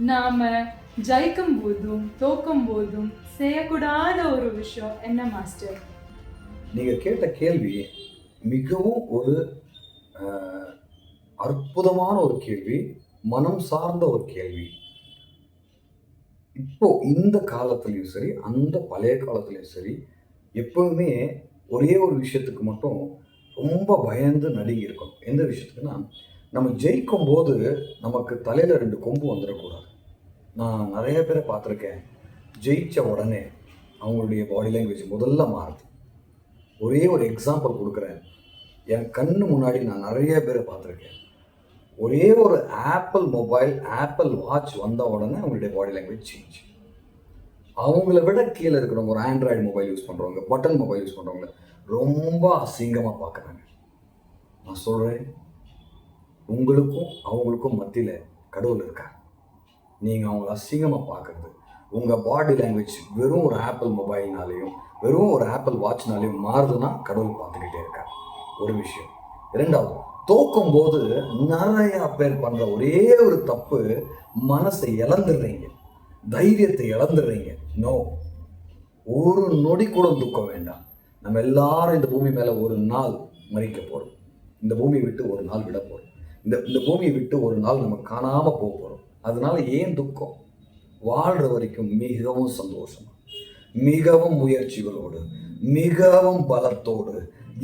நாம ஜெயிக்கும் போதும் தோக்கும் போதும் செய்யக்கூடாத ஒரு விஷயம் என்ன மாஸ்டர்? நீங்க கேட்ட கேள்வி மிகவும் ஒரு அஹ், அற்புதமான ஒரு கேள்வி, மனம் சார்ந்த ஒரு கேள்வி. இப்போ இந்த காலத்துலயும் சரி, அந்த பழைய காலத்துலயும் சரி, எப்பவுமே ஒரே ஒரு விஷயத்துக்கு மட்டும் ரொம்ப பயந்து நடுங்கி இருக்கணும். எந்த விஷயத்துக்குன்னா, நம்ம ஜெயிக்கும்போது நமக்கு தலையில 2 கொம்பு வந்துடக்கூடாது. நான் நெறைய பேர பார்த்துருக்கேன். ஜெயிச்ச உடனே அவங்களுடைய பாடி லாங்குவேஜ் முதல்ல மாறுது. ஒரே ஒரு எக்ஸாம்பிள் குடுக்குறேன். என் கண்ணு முன்னாடி நான் நெறைய பேர பார்த்துருக்கேன். ஒரே ஒரு ஆப்பிள் மொபைல், ஆப்பிள் வாட்ச் வந்த உடனே அவங்களுடைய பாடி லாங்குவேஜ் சேஞ்ச். அவங்கள விட கீழ இருக்கிறவங்க, ஒரு ஆண்ட்ராய்டு மொபைல் யூஸ் பண்றவங்க, பட்டன் மொபைல் யூஸ் பண்றவங்கள ரொம்ப அசிங்கமா பார்க்குறாங்க. நான் சொல்றேன், உங்களுக்கும் அவங்களுக்கும் மத்தியில கடவுள் இருக்கார். நீங்க அவங்கள அசிங்கமா பார்க்கறது, உங்க பாடி லாங்குவேஜ் வெறும் ஒரு ஆப்பிள் மொபைல்னாலயும், வெறும் ஒரு ஆப்பிள் வாட்ச்னாலயும் மாறுதுன்னா கடவுள் பார்த்துக்கிட்டே இருக்கார். ஒரு விஷயம். 2வது, தோக்கும்போது நெறைய பேர் பண்ற ஒரே ஒரு தப்பு, மனசை இழந்துடுறீங்க. தைரியத்தை இழந்துடுறீங்க. நோ. ஒரு நொடி கூட துக்கம் வேண்டாம். நம்ம எல்லாரும் இந்த பூமி மேல ஒரு நாள் மரிக்க போறோம். இந்த பூமியை விட்டு ஒரு நாள் விட போறோம். இந்த இந்த பூமியை விட்டு ஒரு நாள் நம்ம காணாம போறோம். அதனால ஏன் துக்கம்? வாழ்ற வரைக்கும் மிகவும் சந்தோஷமா, மிகவும் முயற்சிகளோடு, மிகவும் பலத்தோடு,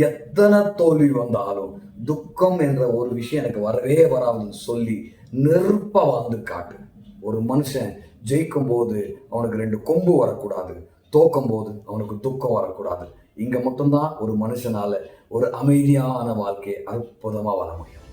எத்தனை தோல்வி வந்தாலும் துக்கம் என்ற ஒரு விஷயம் எனக்கு வரவே வராதுன்னு சொல்லி நெருப்பா வாழ்ந்து காட்டு. ஒரு மனுஷன் ஜெயிக்கும் போது அவனுக்கு 2 கொம்பு வரக்கூடாது, தோக்கும் போது அவனுக்கு துக்கம் வரக்கூடாது. இங்க மட்டும்தான் ஒரு மனுஷனால ஒரு அமைதியான வாழ்க்கையை அற்புதமா வாழ முடியும்.